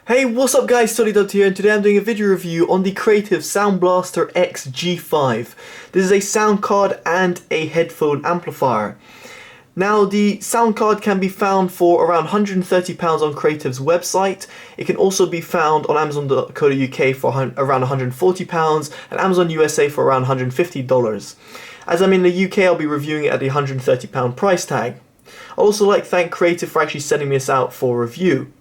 Hey, what's up guys, Totallydubbed here, and today I'm doing a video review on the Creative Sound Blaster X G5. This is a sound card and a headphone amplifier. Now, the sound card can be found for around £130 on Creative's website. It can also be found on Amazon.co.uk for around £140 and Amazon USA for around $150. As I'm in the UK, I'll be reviewing it at the £130 price tag. I'd also like to thank Creative for actually sending this out for review.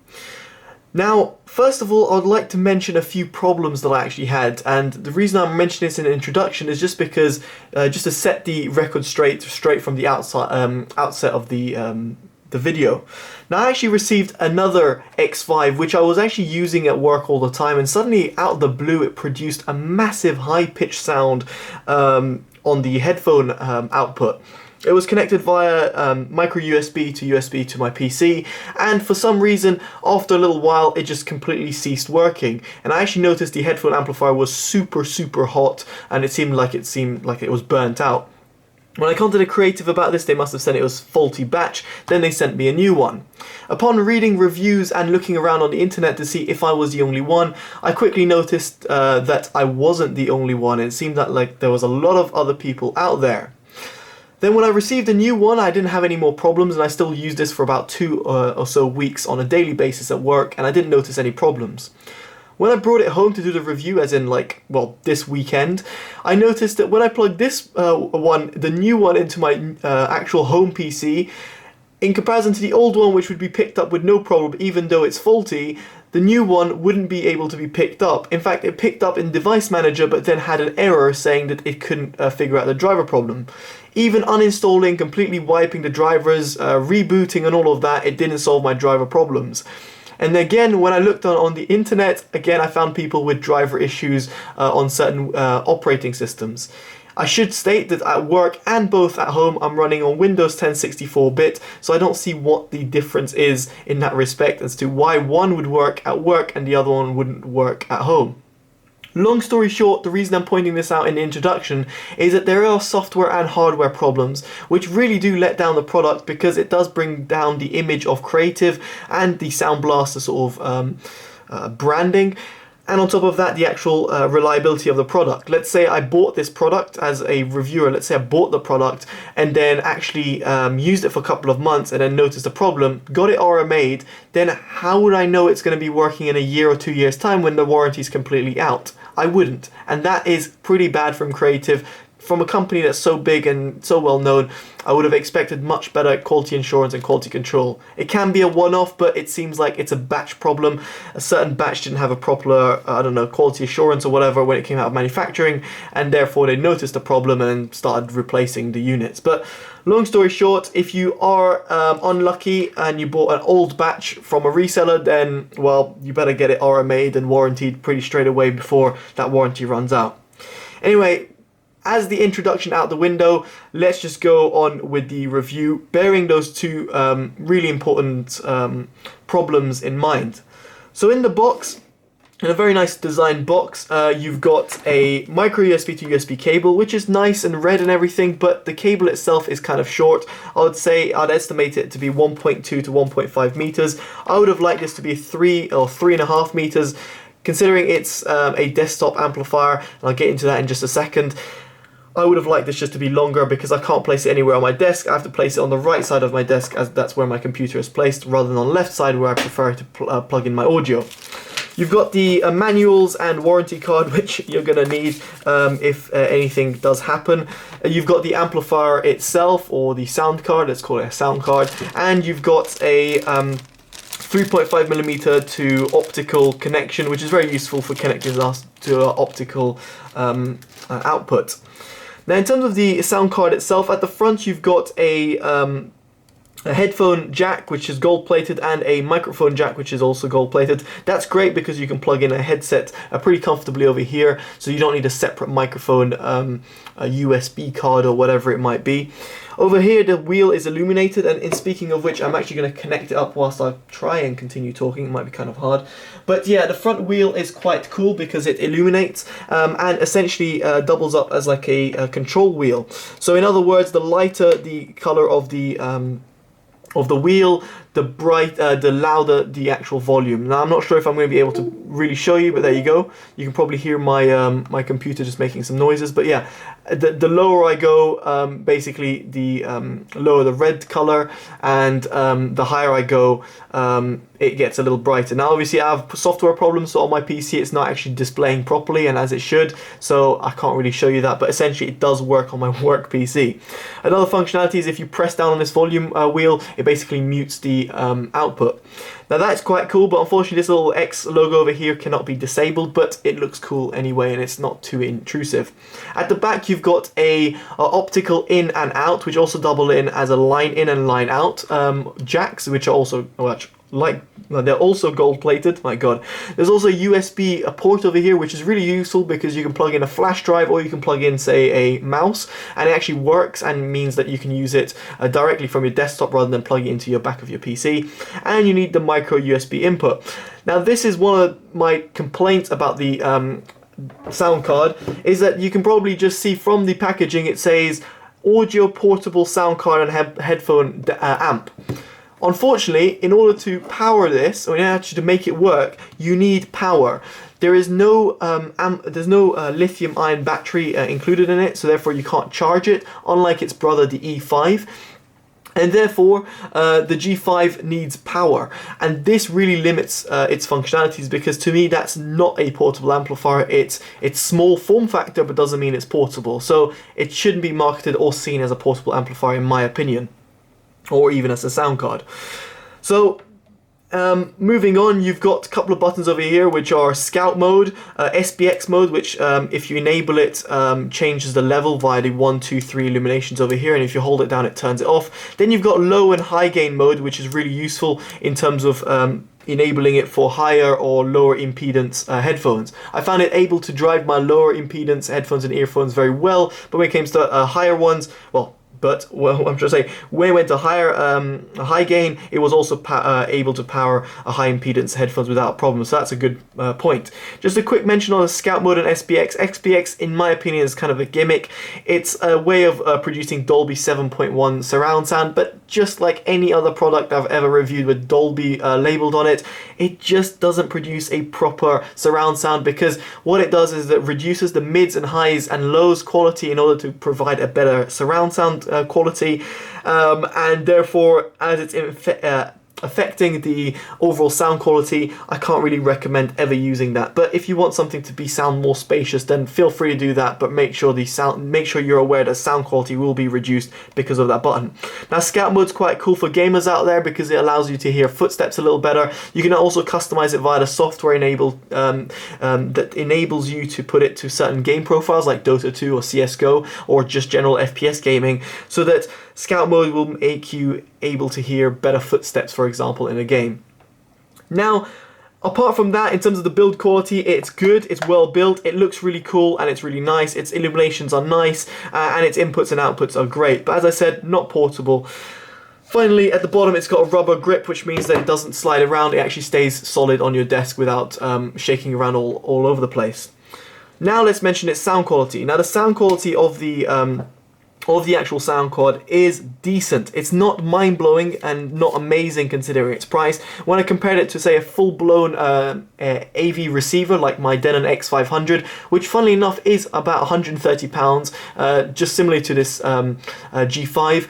Now, first of all, I'd like to mention a few problems that I actually had, and the reason I'm mentioning this in the introduction is just because, just to set the record straight from the outset of the video. Now, I actually received another X5, which I was actually using at work all the time, and suddenly, out of the blue, it produced a massive high-pitched sound on the headphone output. It was connected via micro USB to USB to my PC, and for some reason, after a little while, it just completely ceased working. And I actually noticed the headphone amplifier was super hot, and it seemed like it was burnt out. When I contacted Creative about this, they must have said it was faulty batch, then they sent me a new one. Upon reading reviews and looking around on the internet to see if I was the only one, I quickly noticed that I wasn't the only one. It seemed that like there was a lot of other people out there. Then when I received a new one, I didn't have any more problems, and I still used this for about 2 or so weeks on a daily basis at work, and I didn't notice any problems. When I brought it home to do the review, as in this weekend, I noticed that when I plugged this the new one into my actual home PC, in comparison to the old one, which would be picked up with no problem even though it's faulty, the new one wouldn't be able to be picked up. In fact, it picked up in Device Manager but then had an error saying that it couldn't figure out the driver problem. Even uninstalling, completely wiping the drivers, rebooting and all of that, it didn't solve my driver problems. And again, when I looked on the internet, again I found people with driver issues on certain operating systems. I should state that at work and both at home I'm running on Windows 10 64-bit, so I don't see what the difference is in that respect as to why one would work at work and the other one wouldn't work at home. Long story short, the reason I'm pointing this out in the introduction is that there are software and hardware problems which really do let down the product, because it does bring down the image of Creative and the Sound Blaster sort of branding. And on top of that, the actual reliability of the product. Let's say I bought this product as a reviewer. Let's say I bought the product and then actually used it for a couple of months and then noticed a problem, got it RMA'd, then how would I know it's going to be working in a year or 2 years' time when the warranty is completely out? I wouldn't. And that is pretty bad from Creative. From a company that's so big and so well known, I would have expected much better quality assurance and quality control. It can be a one-off, but it seems like it's a batch problem. A certain batch didn't have a proper, quality assurance or whatever when it came out of manufacturing, and therefore they noticed a problem and started replacing the units. But long story short, if you are unlucky and you bought an old batch from a reseller, then, well, you better get it RMA'd and warranted pretty straight away before that warranty runs out. Anyway, as the introduction out the window, let's just go on with the review, bearing those two really important problems in mind. So in the box, in a very nice designed box, you've got a micro USB to USB cable, which is nice and red and everything, but the cable itself is kind of short. I'd estimate it to be 1.2 to 1.5 meters. I would have liked this to be 3 or 3.5 meters, considering it's a desktop amplifier, and I'll get into that in just a second. I would have liked this just to be longer because I can't place it anywhere on my desk. I have to place it on the right side of my desk, as that's where my computer is placed, rather than on the left side where I prefer to plug in my audio. You've got the manuals and warranty card, which you're going to need if anything does happen. You've got the amplifier itself, or the sound card, let's call it a sound card, and you've got a 3.5mm to optical connection, which is very useful for connecting us to our optical output. Now, in terms of the sound card itself, at the front you've got a headphone jack, which is gold plated, and a microphone jack, which is also gold plated. That's great because you can plug in a headset pretty comfortably over here, so you don't need a separate microphone, a USB card or whatever it might be. Over here the wheel is illuminated, and in speaking of which, I'm actually going to connect it up whilst I try and continue talking. It might be kind of hard, but yeah, the front wheel is quite cool because it illuminates and essentially doubles up as like a control wheel. So in other words, the lighter the color of the wheel, the louder the actual volume. Now I'm not sure if I'm going to be able to really show you, but there you go. You can probably hear my my computer just making some noises. But yeah, the lower I go, basically the lower the red color, and the higher I go, it gets a little brighter. Now obviously I have software problems, so on my PC it's not actually displaying properly and as it should, so I can't really show you that, but essentially it does work on my work PC. Another functionality is if you press down on this volume wheel, it basically mutes the output. Now that's quite cool, but unfortunately this little X logo over here cannot be disabled, but it looks cool anyway and it's not too intrusive. At the back you've got a optical in and out, which also double in as a line in and line out jacks, which are also they're also gold plated. My god. There's also a USB port over here, which is really useful because you can plug in a flash drive or you can plug in, say, a mouse, and it actually works and means that you can use it directly from your desktop rather than plugging it into your back of your PC. And you need the micro USB input. Now this is one of my complaints about the sound card, is that you can probably just see from the packaging it says audio portable sound card and headphone amp. Unfortunately, in order to power this, or actually to make it work, you need power. There is no lithium-ion battery included in it, so therefore you can't charge it, unlike its brother, the E5. And therefore, the G5 needs power, and this really limits its functionalities, because to me that's not a portable amplifier. It's small form factor, but doesn't mean it's portable. So it shouldn't be marketed or seen as a portable amplifier, in my opinion, or even as a sound card. So moving on, you've got a couple of buttons over here which are Scout mode, SPX mode, which if you enable it changes the level via the 1, 2, 3 illuminations over here, and if you hold it down it turns it off. Then you've got low and high gain mode, which is really useful in terms of enabling it for higher or lower impedance headphones. I found it able to drive my lower impedance headphones and earphones very well, but when it came to higher ones, well, I'm trying to say, when it went to high gain, it was also able to power a high impedance headphones without a problem, so that's a good point. Just a quick mention on the Scout mode and SPX. SPX, in my opinion, is kind of a gimmick. It's a way of producing Dolby 7.1 surround sound, but just like any other product I've ever reviewed with Dolby labeled on it, it just doesn't produce a proper surround sound, because what it does is it reduces the mids and highs and lows quality in order to provide a better surround sound quality, and therefore, as it's affecting the overall sound quality, I can't really recommend ever using that. But if you want something to sound more spacious, then feel free to do that, but make sure you're aware that sound quality will be reduced because of that button. Now Scout mode's quite cool for gamers out there because it allows you to hear footsteps a little better. You can also customize it via the software that enables you to put it to certain game profiles like Dota 2 or CSGO or just general FPS gaming, so that Scout mode will make you able to hear better footsteps, for example, in a game. Now, apart from that, in terms of the build quality, it's good, it's well built, it looks really cool, and it's really nice. Its illuminations are nice, and its inputs and outputs are great. But as I said, not portable. Finally, at the bottom, it's got a rubber grip, which means that it doesn't slide around. It actually stays solid on your desk without shaking around all over the place. Now let's mention its sound quality. Now the sound quality of the actual sound card is decent. It's not mind-blowing and not amazing considering its price. When I compared it to, say, a full-blown AV receiver like my Denon X500, which funnily enough is about £130, just similar to this G5,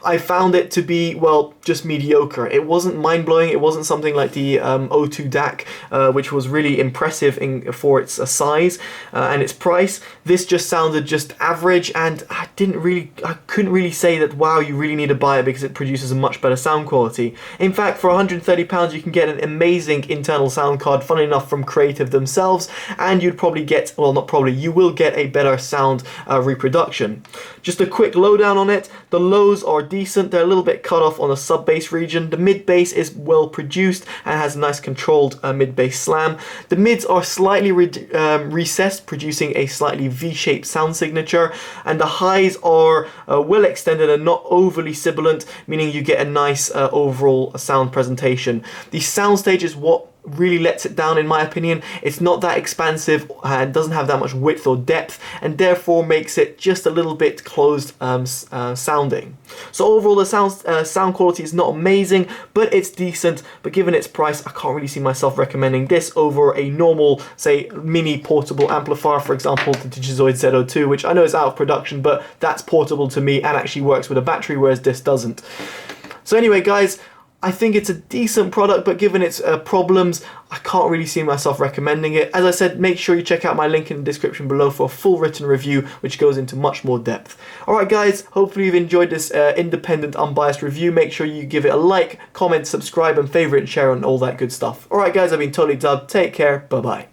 I found it to be, well, just mediocre. It wasn't mind-blowing. It wasn't something like the O2 DAC, which was really impressive for its size and its price. This just sounded just average, and I couldn't really say that, wow, you really need to buy it because it produces a much better sound quality. In fact, for £130 you can get an amazing internal sound card, funnily enough, from Creative themselves, and you'd probably get, well, not probably, you will get a better sound reproduction. Just a quick lowdown on it. The lows are decent. They're a little bit cut off on the sub-bass region. The mid-bass is well produced and has a nice controlled mid-bass slam. The mids are slightly recessed, producing a slightly V-shaped sound signature, and the highs are well extended and not overly sibilant, meaning you get a nice overall sound presentation. The soundstage is what really lets it down in my opinion. It's not that expansive and doesn't have that much width or depth, and therefore makes it just a little bit closed sounding. So overall the sound quality is not amazing, but it's decent. But given its price, I can't really see myself recommending this over a normal, say, mini portable amplifier, for example the Digizoid Z02, which I know is out of production, but that's portable to me and actually works with a battery, whereas this doesn't. So anyway guys, I think it's a decent product, but given its problems, I can't really see myself recommending it. As I said, make sure you check out my link in the description below for a full written review, which goes into much more depth. Alright guys, hopefully you've enjoyed this independent, unbiased review. Make sure you give it a like, comment, subscribe, and favourite and share and all that good stuff. Alright guys, I've been Totally Dubbed. Take care, bye bye.